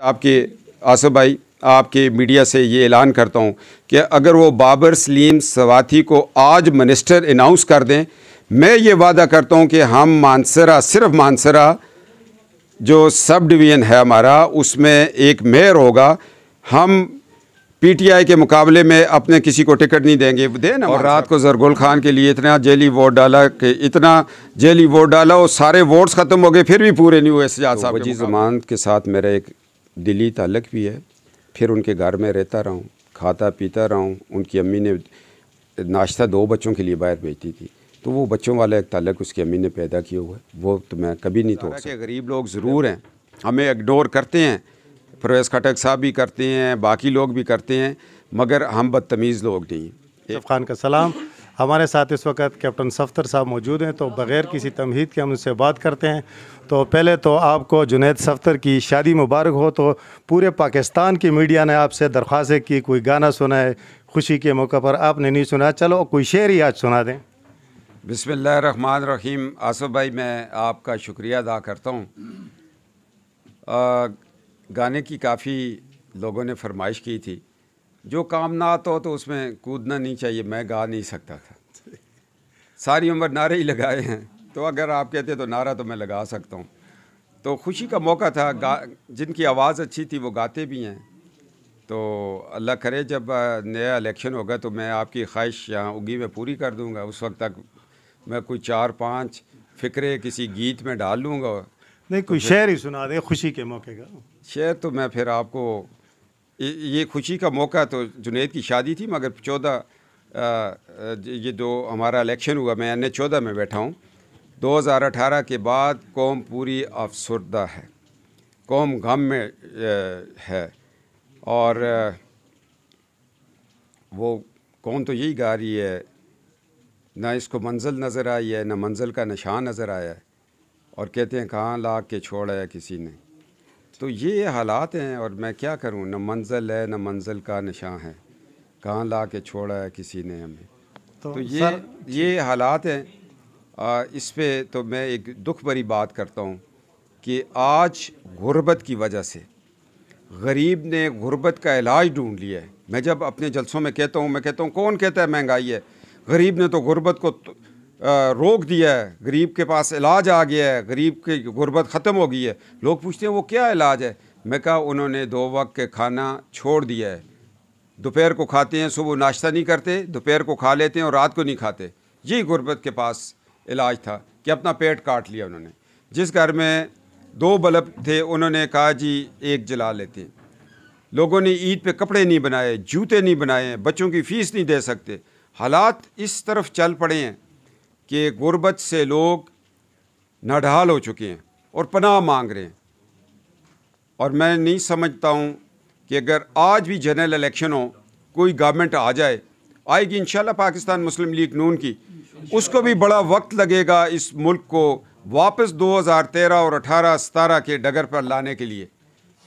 आपके आसिफ भाई, आपके मीडिया से ये ऐलान करता हूँ कि अगर वो बाबर सलीम सवाती को आज मिनिस्टर अनाउंस कर दें, मैं ये वादा करता हूँ कि हम मानसरा, सिर्फ मानसरा जो सब डिवीज़न है हमारा, उसमें एक मेयर होगा। हम पीटीआई के मुकाबले में अपने किसी को टिकट नहीं देंगे। देना। और रात को जरगुल खान के लिए इतना जेली वोट डाला कि इतना जेली वोट डाला, वो सारे वोट्स ख़त्म हो गए, फिर भी पूरे नहीं हुए सजाद साहब। वजी ज़मान के साथ मेरा एक दिली ताल्लुक़ भी है। फिर उनके घर में रहता रहा हूँ, खाता पीता रहा हूँ। उनकी अम्मी ने नाश्ता 2 बच्चों के लिए बाहर भेजती थी, तो वो बच्चों वाला एक ताल्लुक़ उसकी अम्मी ने पैदा किया हुआ है, वो तो मैं कभी नहीं तोड़ सकता। गरीब लोग ज़रूर हैं, हमें इग्नोर करते हैं, परवेज़ खटक साहब भी करते हैं, बाकी लोग भी करते हैं, मगर हम बदतमीज़ लोग नहीं हैं। आसिफ खान का सलाम। हमारे साथ इस वक्त कैप्टन सफ्तर साहब मौजूद हैं, तो बग़ैर किसी तमहीद के हम उनसे बात करते हैं। तो पहले तो आपको जुनैद सफ्तर की शादी मुबारक हो। तो पूरे पाकिस्तान की मीडिया ने आपसे दरख्वास्त की कोई गाना सुना है खुशी के मौके पर, आपने नहीं सुना, चलो कोई शेर ही आज सुना दें। बिस्मिल्लाहिर्रहमानिर्रहीम। आसिफ भाई, मैं आपका शुक्रिया अदा करता हूँ। गाने की काफ़ी लोगों ने फरमाइश की थी। जो काम ना आता हो तो उसमें कूदना नहीं चाहिए। मैं गा नहीं सकता था, सारी उम्र नारे ही लगाए हैं, तो अगर आप कहते तो नारा तो मैं लगा सकता हूँ। तो खुशी का मौका था, जिनकी आवाज़ अच्छी थी वो गाते भी हैं। तो अल्लाह करे जब नया इलेक्शन होगा तो मैं आपकी ख्वाहिश यहाँ उगी में पूरी कर दूँगा। उस वक्त तक मैं कोई 4-5 फ़िक्रे किसी गीत में डाल लूँगा। नहीं, कोई शेर ही सुना दे खुशी के मौके का। शेर तो मैं फिर आपको, ये खुशी का मौका तो जुनैद की शादी थी, मगर 14 ये जो हमारा इलेक्शन हुआ, मैं N 14 में बैठा हूँ। 2018 के बाद कौम पूरी अफसरदा है, कौम गम में है, और वो कौम तो यही गा रही है, ना इसको मंजिल नज़र आई है, ना मंजिल का निशान नज़र आया है, और कहते हैं कहाँ ला के छोड़ा है किसी ने। तो ये हालात हैं, और मैं क्या करूं, न मंजिल है न मंजिल का निशान है, कहाँ ला के छोड़ा है किसी ने हमें। तो ये हालात हैं। इस पे तो मैं एक दुख भरी बात करता हूं कि आज गुर्बत की वजह से गरीब ने गुर्बत का इलाज ढूंढ लिया है। मैं जब अपने जलसों में कहता हूँ, मैं कहता हूँ कौन कहता है महंगाई है, गरीब ने तो गुर्बत को रोक दिया है, गरीब के पास इलाज आ गया है, गरीब की गुर्बत ख़त्म हो गई है। लोग पूछते हैं वो क्या इलाज है, मैं कहा उन्होंने 2 वक्त के खाना छोड़ दिया है। दोपहर को खाते हैं, सुबह नाश्ता नहीं करते, दोपहर को खा लेते हैं और रात को नहीं खाते। यही गुर्बत के पास इलाज था कि अपना पेट काट लिया उन्होंने। जिस घर में 2 बल्ब थे उन्होंने कहा जी 1 जला लेते हैं। लोगों ने ईद पे कपड़े नहीं बनाए, जूते नहीं बनाए, बच्चों की फ़ीस नहीं दे सकते। हालात इस तरफ चल पड़े हैं कि गुर्बत से लोग नाढाल हो चुके हैं और पनाह मांग रहे हैं। और मैं नहीं समझता हूँ कि अगर आज भी जनरल इलेक्शन हो, कोई गवर्नमेंट आ जाए, आएगी इंशाल्लाह पाकिस्तान मुस्लिम लीग नून की, उसको भी बड़ा वक्त लगेगा इस मुल्क को वापस 2013 और 18-17 के डगर पर लाने के लिए।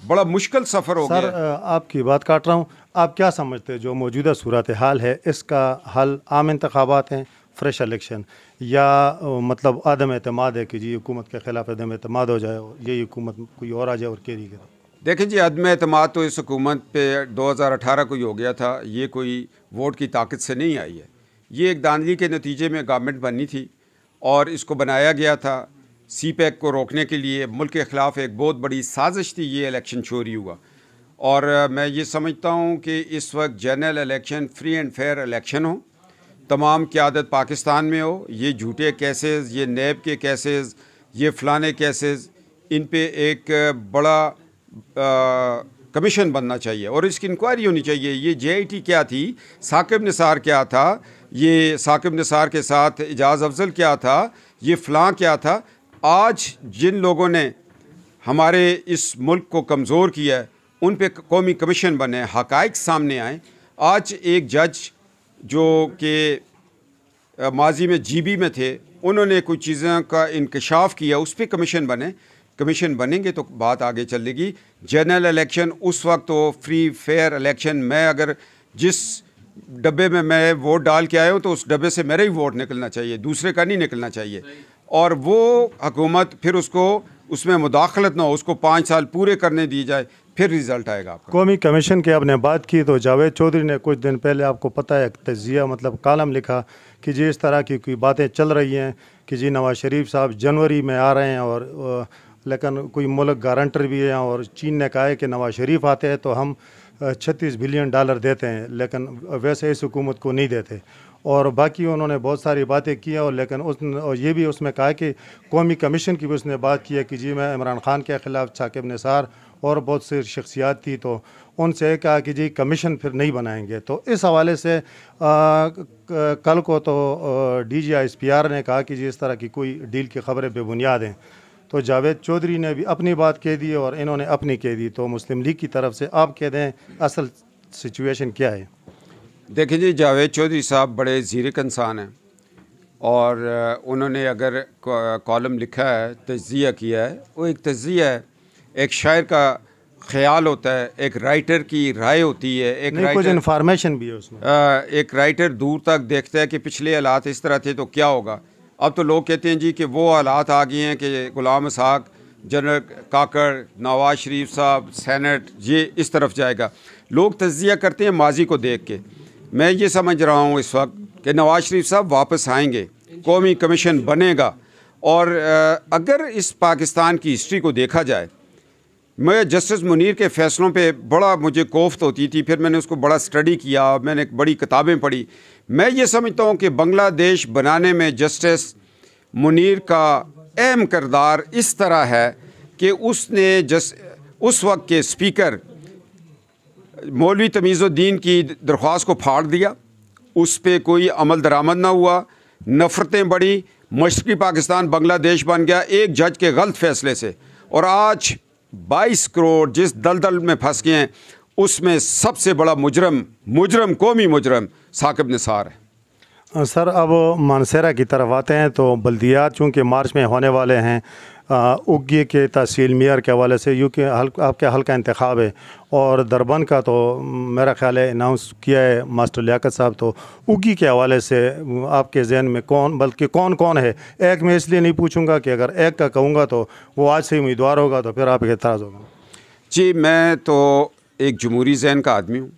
बड़ा मुश्किल सफ़र हो गया। सर, आपकी बात काट रहा हूँ, आप क्या समझते हैं जो मौजूदा सूरत हाल है, इसका हल आम इंतखाबात हैं, फ्रेश इलेक्शन, या मतलब आदम एतमाद है कि जी हुकूमत के ख़िलाफ़ आदम एतमाद हो जाए, यही हुकूमत कोई और आ जाए और केरी करे? देखें जी, आदम एतमाद तो इस हुकूमत पे 2018 को ही हो गया था। ये कोई वोट की ताकत से नहीं आई है, ये एक धांधली के नतीजे में गवर्नमेंट बननी थी और इसको बनाया गया था CPEC को रोकने के लिए। मुल्क के ख़िलाफ़ एक बहुत बड़ी साजिश थी, ये इलेक्शन चोरी हुआ। और मैं ये समझता हूँ कि इस वक्त general election free and fair election हो, तमाम क़यादत पाकिस्तान में हो। ये झूठे केसेस, ये नैब के केसेस, ये फ़लाने केसेस, इन पे एक बड़ा कमीशन बनना चाहिए और इसकी इंक्वायरी होनी चाहिए। ये JIT क्या थी, साकिब निसार क्या था, ये साकिब निसार के साथ एजाज़ अफजल क्या था, ये फ़लाँ क्या था। आज जिन लोगों ने हमारे इस मुल्क को कमज़ोर किया है, उन पे कौमी कमीशन बने, हक़ाइक़ सामने आए। आज एक जज जो कि माजी में GB में थे, उन्होंने कुछ चीज़ों का इंकशाफ किया, उस पर कमीशन बने। कमीशन बनेंगे तो बात आगे चलेगी। जनरल इलेक्शन उस वक्त तो फ्री फेयर इलेक्शन, मैं अगर जिस डब्बे में मैं वोट डाल के आया हूँ तो उस डब्बे से मेरा ही वोट निकलना चाहिए, दूसरे का नहीं निकलना चाहिए। और वो हुकूमत फिर उसको उसमें मुदाखलत ना हो, उसको 5 साल पूरे करने दी जाए। फिर रिज़ल्ट आएगा आपका। कौमी कमीशन की आपने बात की तो जावेद चौधरी ने कुछ दिन पहले आपको पता है तजिया मतलब कॉलम लिखा कि जी इस तरह की कोई बातें चल रही हैं कि जी नवाज शरीफ साहब जनवरी में आ रहे हैं और लेकिन कोई मुल्क गारंटर भी है और चीन ने कहा है कि नवाज शरीफ आते हैं तो हम 36 बिलियन डॉलर देते हैं, लेकिन वैसे इस हुकूमत को नहीं देते। और बाकी उन्होंने बहुत सारी बातें की हैं और लेकिन और ये भी उसमें कहा कि कौमी कमीशन की भी उसने बात की है कि जी मैं इमरान खान के ख़िलाफ़ साकिब निसार और बहुत सी शख्सियात थी तो उनसे कहा कि जी कमीशन फिर नहीं बनाएंगे। तो इस हवाले से कल को तो DGISPR ने कहा कि जी इस तरह की कोई डील की खबरें बेबुनियाद हैं। तो जावेद चौधरी ने भी अपनी बात कह दी और इन्होंने अपनी कह दी। तो मुस्लिम लीग की तरफ से आप कह दें असल सिचुएशन क्या है? देखिए जी, जावेद चौधरी साहब बड़े ज़ीरक इंसान हैं और उन्होंने अगर कॉलम लिखा है, तज्ज़िया किया है, वो एक तज्ज़िया है, एक शायर का ख्याल होता है, एक राइटर की राय होती है, एक नहीं, कुछ इन्फॉर्मेशन भी है उसमें। एक राइटर दूर तक देखता है कि पिछले हालात इस तरह थे तो क्या होगा। अब तो लोग कहते हैं जी कि वो हालात आ गए हैं कि गुलाम इसहाक, जनरल काकड़, नवाज शरीफ साहब, सेनेट ये इस तरफ जाएगा। लोग तज्ज़िया करते हैं माजी को देख के। मैं ये समझ रहा हूँ इस वक्त कि नवाज शरीफ साहब वापस आएंगे, कौमी कमीशन बनेगा। और अगर इस पाकिस्तान की हिस्ट्री को देखा जाए, मैं जस्टिस मुनीर के फ़ैसलों पे बड़ा मुझे कोफ्त होती थी, फिर मैंने उसको बड़ा स्टडी किया, मैंने बड़ी किताबें पढ़ी। मैं ये समझता हूँ कि बांग्लादेश बनाने में जस्टिस मुनीर का अहम किरदार इस तरह है कि उसने उस वक्त के स्पीकर मौलवी तमीज़ुद्दीन की दरख्वास्त को फाड़ दिया, उस पर कोई अमल दरामद ना हुआ, नफ़रतें बढ़ी, मशरक़ी पाकिस्तान बांग्लादेश बन गया एक जज के गलत फ़ैसले से। और आज 22 करोड़ जिस दलदल में फंस गए हैं, उसमें सबसे बड़ा मुजरम कौमी मुजरम साकिब निसार है। सर, अब मानसेरा की तरफ आते हैं तो बल्दियात चूँकि मार्च में होने वाले हैं, उगी के तहसील मेयर के हवाले से यूँ कि आपके हल्का इंतखाब है और दरबन का तो मेरा ख्याल है अनाउंस किया है मास्टर लियाकत साहब। तो उगी के हवाले से आपके जहन में कौन कौन है? एक मैं इसलिए नहीं पूछूंगा कि अगर एक का कहूँगा तो वो आज से उम्मीदवार होगा तो फिर आप एतराज़ होगा। जी, मैं तो एक जमहूरी जहन का आदमी हूँ।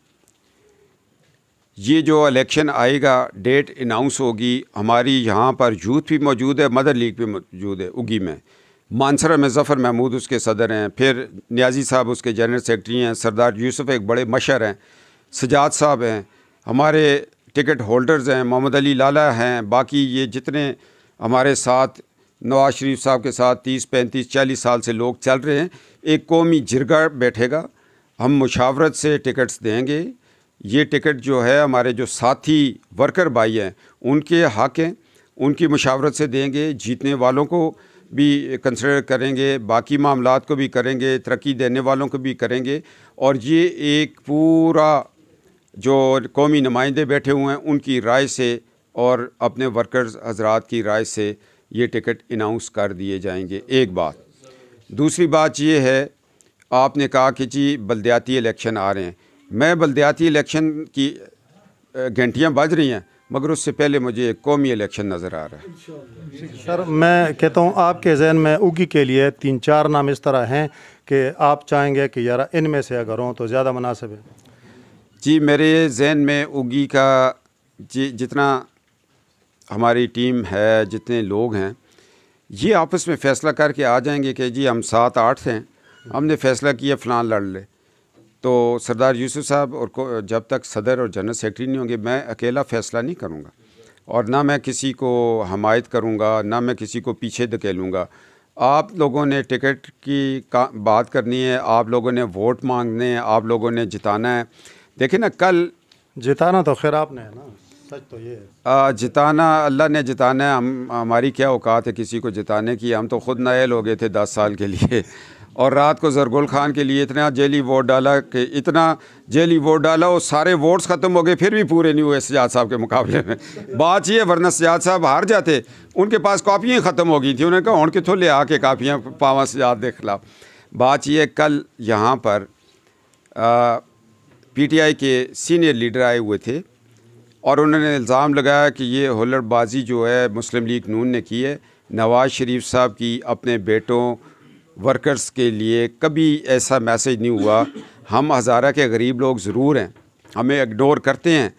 ये जो इलेक्शन आएगा, डेट अनाउंस होगी, हमारी यहाँ पर यूथ भी मौजूद है, मदर लीग भी मौजूद है उगी में। मानसरा में ज़फ़र महमूद उसके सदर हैं, फिर नियाज़ी साहब उसके जनरल सेक्रेटरी हैं, सरदार यूसुफ एक बड़े मशर हैं, सजाद साहब हैं, हमारे टिकट होल्डर्स हैं, मोहम्मद अली लाला हैं, बाकी ये जितने हमारे साथ नवाज शरीफ साहब के साथ 30, 35, 40 साल से लोग चल रहे हैं। एक कौमी जिरगा बैठेगा, हम मुशावरत से टिकट्स देंगे। ये टिकट जो है हमारे जो साथी वर्कर भाई हैं उनके हक़ हैं, उनकी मुशावरत से देंगे। जीतने वालों को भी कंसिडर करेंगे, बाकी मामलात को भी करेंगे, तरक्की देने वालों को भी करेंगे। और ये एक पूरा जो कौमी नुमाइंदे बैठे हुए हैं उनकी राय से और अपने वर्कर्स हजरात की राय से ये टिकट अनाउंस कर दिए जाएंगे। एक बात। दूसरी बात ये है, आपने कहा कि जी बल्दियाती इलेक्शन आ रहे हैं। मैं बल्दियाती इलेक्शन की घंटियाँ बज रही हैं, मगर उससे पहले मुझे एक कौमी इलेक्शन नज़र आ रहा है। सर, मैं कहता हूँ आपके जहन में उगी के लिए 3-4 नाम इस तरह हैं कि आप चाहेंगे कि यार इनमें से अगर हों तो ज़्यादा मुनासिब है। जी, मेरे जहन में उगी का जितना हमारी टीम है, जितने लोग हैं, ये आपस में फ़ैसला करके आ जाएंगे कि जी हम 7-8 हैं, हमने फ़ैसला किया फ़लान लड़ ले। तो सरदार यूसुफ साहब और जब तक सदर और जनरल सेक्रेटरी नहीं होंगे, मैं अकेला फ़ैसला नहीं करूँगा और ना मैं किसी को हमायत करूँगा, ना मैं किसी को पीछे धकेलूँगा। आप लोगों ने टिकट की बात करनी है, आप लोगों ने वोट मांगने हैं, आप लोगों ने जिताना है। देखिए ना, कल जिताना तो खैर आपने है ना, सच तो ये है। जिताना अल्लाह ने जिताना है, हमारी क्या औकात है किसी को जिताने की। हम तो ख़ुद नायल हो गए थे 10 साल के लिए और रात को ज़रगुल खान के लिए इतना जेली वोट डाला कि इतना जेली वोट डाला, वो सारे वोट्स ख़त्म हो गए, फिर भी पूरे नहीं हुए सजाद साहब के मुकाबले में। बात ये, वरना सजाद साहब हार जाते, उनके पास कापियाँ ख़त्म हो गई थी। उन्होंने कहा उनके थोड़े आके कापियाँ पावा सजाद के ख़िलाफ़। बात ये, कल यहाँ पर PTI के सीनियर लीडर आए हुए थे और उन्होंने इल्ज़ाम लगाया कि ये हुल्लड़बाजी जो है मुस्लिम लीग नून ने की है। नवाज़ शरीफ साहब की अपने बेटों वर्कर्स के लिए कभी ऐसा मैसेज नहीं हुआ। हम हज़ारा के गरीब लोग ज़रूर हैं, हमें इग्नोर करते हैं,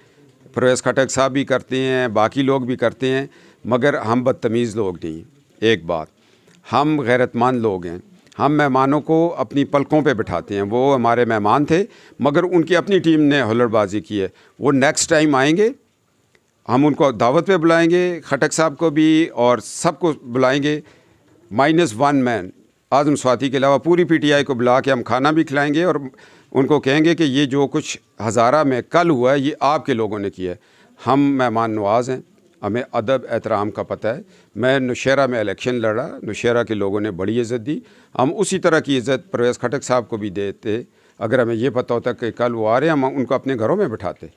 परवेज़ खटक साहब भी करते हैं, बाकी लोग भी करते हैं, मगर हम बदतमीज़ लोग नहीं। एक बात, हम गैरतमंद लोग हैं। हम मेहमानों को अपनी पलकों पे बिठाते हैं। वो हमारे मेहमान थे, मगर उनकी अपनी टीम ने हुल्लड़बाजी की है। वो नेक्स्ट टाइम आएंगे, हम उनको दावत पे बुलाएंगे, खटक साहब को भी और सबको बुलाएंगे, -1 मैन आज़म स्वाति के अलावा पूरी PTI को बुला के हम खाना भी खिलाएंगे और उनको कहेंगे कि ये जो कुछ हज़ारा में कल हुआ है ये आपके लोगों ने किया है। हम मेहमान नवाज़ हैं, हमें अदब एहतराम का पता है। मैं नौशहरा में इलेक्शन लड़ा, नौशहरा के लोगों ने बड़ी इज़्ज़त दी, हम उसी तरह की इज़्ज़त परवेज़ खटक साहब को भी देते। अगर हमें ये पता होता कि कल वो आ रहे हैं, हम उनको अपने घरों में बिठाते।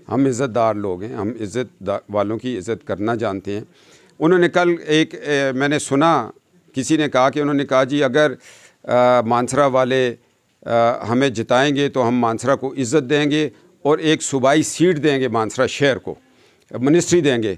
हम इज़्ज़तदार लोग हैं, हम इज़्ज़त वालों की इज़्ज़त करना जानते हैं। उन्होंने कल मैंने सुना, किसी ने कहा कि उन्होंने कहा जी अगर मानसरा वाले हमें जिताएंगे तो हम मानसरा को इज़्ज़त देंगे और एक सूबाई सीट देंगे, मानसरा शहर को मिनिस्ट्री देंगे।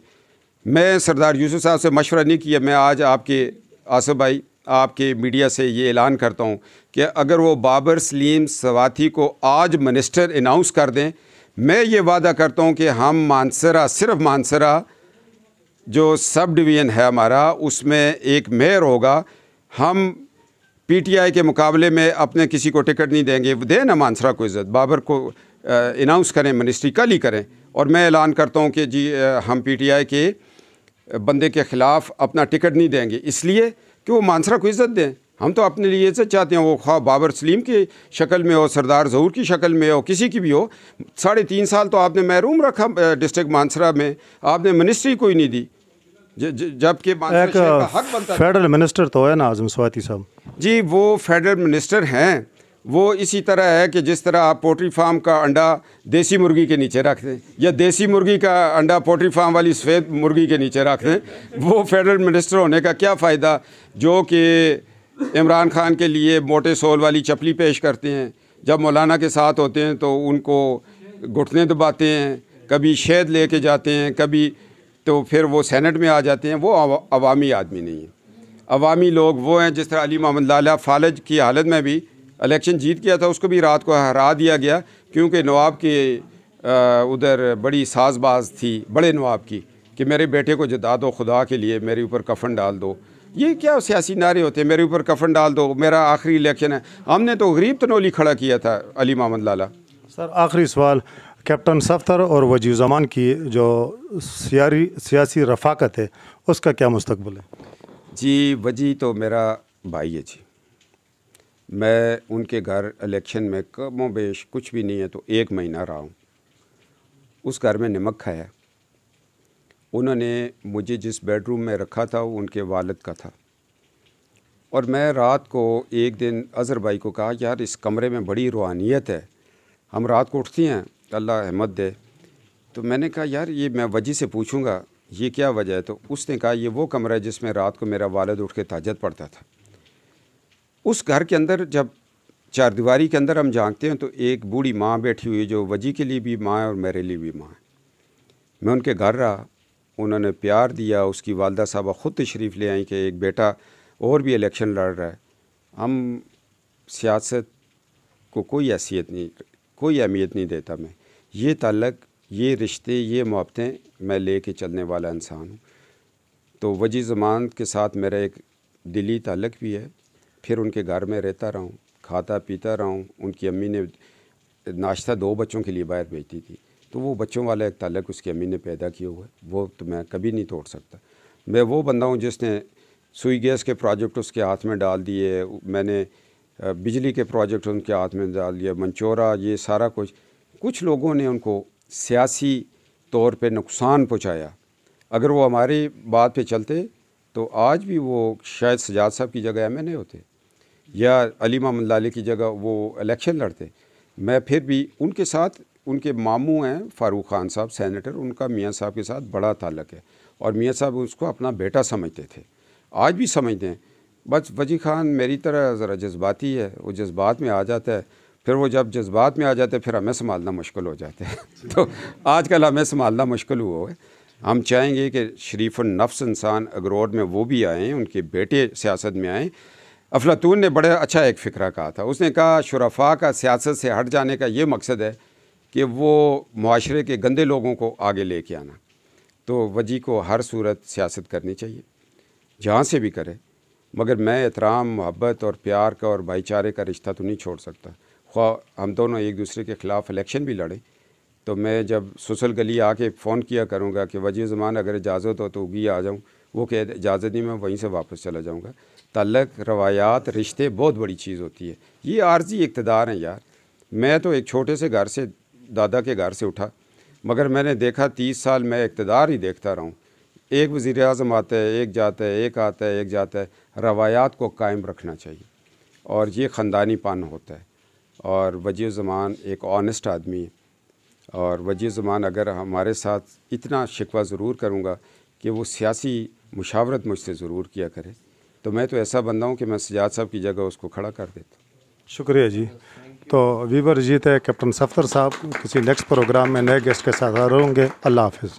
मैं सरदार यूसुफ साहब से मशवरा नहीं किया। मैं आज आपके आसिफ भाई आपके मीडिया से ये ऐलान करता हूँ कि अगर वो बाबर सलीम स्वाति को आज मिनिस्टर अनाउंस कर दें, मैं ये वादा करता हूँ कि हम मानसरा, सिर्फ मानसरा जो सब डिवीज़न है हमारा, उसमें एक मेयर होगा। हम PTI के मुकाबले में अपने किसी को टिकट नहीं देंगे। दें ना मानसरा को इज़्ज़त, बाबर को अनाउंस करें, मिनिस्ट्री कल ही करें। और मैं ऐलान करता हूँ कि जी हम PTI के बंदे के ख़िलाफ़ अपना टिकट नहीं देंगे, इसलिए कि वो मानसरा को इज़्ज़त दें। हम तो अपने लिए इज़्ज़त चाहते हैं, वो ख्वाह बाबर सलीम की शक्ल में हो, सरदार ज़हूर की शक्ल में हो, किसी की भी हो। 3.5 साल तो आपने महरूम रखा डिस्ट्रिक्ट मानसरा में, आपने मिनिस्ट्री कोई नहीं दी, जबकि एक फेडरल मिनिस्टर तो है ना आज़म स्वाति साहब जी। वो फेडरल मिनिस्टर हैं। वो इसी तरह है कि जिस तरह आप पोल्ट्री फार्म का अंडा देसी मुर्गी के नीचे रख दें, या देसी मुर्गी का अंडा पोल्ट्री फार्म वाली सफ़ेद मुर्गी के नीचे रख दें, वो फेडरल मिनिस्टर होने का क्या फ़ायदा, जो कि इमरान खान के लिए मोटे सोल वाली चपली पेश करते हैं। जब मौलाना के साथ होते हैं तो उनको घुटने दबाते हैं, कभी शहद ले के जाते हैं, कभी तो फिर वो सेनेट में आ जाते हैं। वो अवामी आदमी नहीं है। अवामी लोग वो हैं, जिस तरह अली मोहम्मद लाला फालज की हालत में भी इलेक्शन जीत गया था, उसको भी रात को हरा दिया गया, क्योंकि नवाब के उधर बड़ी साजबाज थी, बड़े नवाब की, कि मेरे बेटे को जिता दो, खुदा के लिए मेरे ऊपर कफन डाल दो। ये क्या सियासी नारे होते हैं, मेरे ऊपर कफन डाल दो, मेरा आखिरी इलेक्शन है। हमने तो गरीब तनोली खड़ा किया था अली मोहम्मद लाला। सर आखिरी सवाल, कैप्टन सफ्तर और वजीर-उज़्ज़मान की जो सियासी रफ़ाकत है उसका क्या मुस्तकबिल है? जी वजी तो मेरा भाई है जी। मैं उनके घर इलेक्शन में कमो बेश कुछ भी नहीं है तो 1 महीना रहा हूँ। उस घर में नमक खाया। उन्होंने मुझे जिस बेडरूम में रखा था वो उनके वालिद का था। और मैं रात को एक दिन अज़हर भाई को कहा, यार इस कमरे में बड़ी रूहानियत है, हम रात को उठती हैं, अल्लाह रहमत दे। तो मैंने कहा यार ये मैं वजी से पूछूंगा ये क्या वजह है। तो उसने कहा ये वो कमरा है जिसमें रात को मेरा वालिद उठ के तहज्जुद पढ़ता था। उस घर के अंदर जब चारदीवारी के अंदर हम झांकते हैं तो एक बूढ़ी माँ बैठी हुई है, जो वजी के लिए भी माँ है और मेरे लिए भी माँ है। मैं उनके घर रहा, उन्होंने प्यार दिया। उसकी वालदा साहबा ख़ुद तशरीफ़ ले आई कि एक बेटा और भी इलेक्शन लड़ रहा है। हम सियासत को कोई हैसियत नहीं, कोई अहमियत नहीं देता मैं। ये ताल्लुक़, ये रिश्ते, ये मोहब्बतें मैं ले कर चलने वाला इंसान हूँ। तो वजी ज़मान के साथ मेरा एक दिली ताल्लुक़ भी है। फिर उनके घर में रहता रहा हूँ, खाता पीता रहा हूँ। उनकी अम्मी ने नाश्ता 2 बच्चों के लिए बाहर भेजती थी, तो वो बच्चों वाला एक ताल्लुक़ उसकी अम्मी ने पैदा किया हुआ है, वो तो मैं कभी नहीं तोड़ सकता। मैं वो बंदा हूँ जिसने सुई गैस के प्रोजेक्ट उसके हाथ में डाल दिए, मैंने बिजली के प्रोजेक्ट उनके हाथ में डाल दिया, मंचोरा, ये सारा कुछ लोगों ने उनको सियासी तौर पे नुकसान पहुँचाया। अगर वो हमारी बात पे चलते तो आज भी वो शायद सजाद साहब की जगह MNA होते या अली मोहम्मद लाले की जगह वो इलेक्शन लड़ते। मैं फिर भी उनके साथ, उनके मामू हैं फ़ारूक ख़ान साहब सेनेटर, उनका मियाँ साहब के साथ बड़ा ताल्लुक़ है और मियाँ साहब उसको अपना बेटा समझते थे, आज भी समझते हैं। बस वजी खान मेरी तरह ज़रा जज्बाती है, वो जज्बात में आ जाता है, फिर वो जब जज्बात में आ जाते हैं फिर हमें संभालना मुश्किल हो जाता है। तो आजकल हमें संभालना मुश्किल हुआ है। हम चाहेंगे कि शरीफ नफ्स इंसान अगरोड में वो भी आएँ, उनके बेटे सियासत में आएँ। अफलातून ने बड़ा अच्छा एक फ़िक्रा कहा था। उसने कहा शुरफा का सियासत से हट जाने का ये मकसद है कि वो मुआशरे के गंदे लोगों को आगे लेके आना। तो वजी को हर सूरत सियासत करनी चाहिए, जहाँ से भी करे, मगर मैं एहतराम, मोहब्बत और प्यार का और भाईचारे का रिश्ता तो नहीं छोड़ सकता। ख्वाह हम दोनों एक दूसरे के ख़िलाफ़ इलेक्शन भी लड़ें, तो मैं जब सुसल गली आके फ़ोन किया करूँगा कि वजी ज़मान अगर इजाज़त हो तो उगी आ जाऊँ, वो कह इजाज़त नहीं, मैं वहीं से वापस चला जाऊँगा। ताल्लुक़, रवायात, रिश्ते बहुत बड़ी चीज़ होती है। ये आर्जी इक़्तिदार हैं यार। मैं तो एक छोटे से घर से, दादा के घर से उठा, मगर मैंने देखा 30 साल मैं इक़्तिदार ही देखता रहा हूँ। एक वज़ीर-ए-आज़म आता है, एक जाता है, एक आता है, एक जाता है। रवायात को कायम रखना चाहिए और ये ख़ानदानीपन होता है। और वजी ज़मान एक ऑनेस्ट आदमी है, और वजी ज़मान अगर हमारे साथ इतना शिकवा ज़रूर करूँगा कि वो सियासी मुशावरत मुझसे ज़रूर किया करे, तो मैं तो ऐसा बंदा हूँ कि मैं सजाद साहब की जगह उसको खड़ा कर देता हूँ। शुक्रिया जी। तो वीवर जी थे कैप्टन सफ्तर साहब, किसी नेक्स्ट प्रोग्राम में नए गेस्ट के साथ आ होंगे। अल्लाह हाफ़िज़।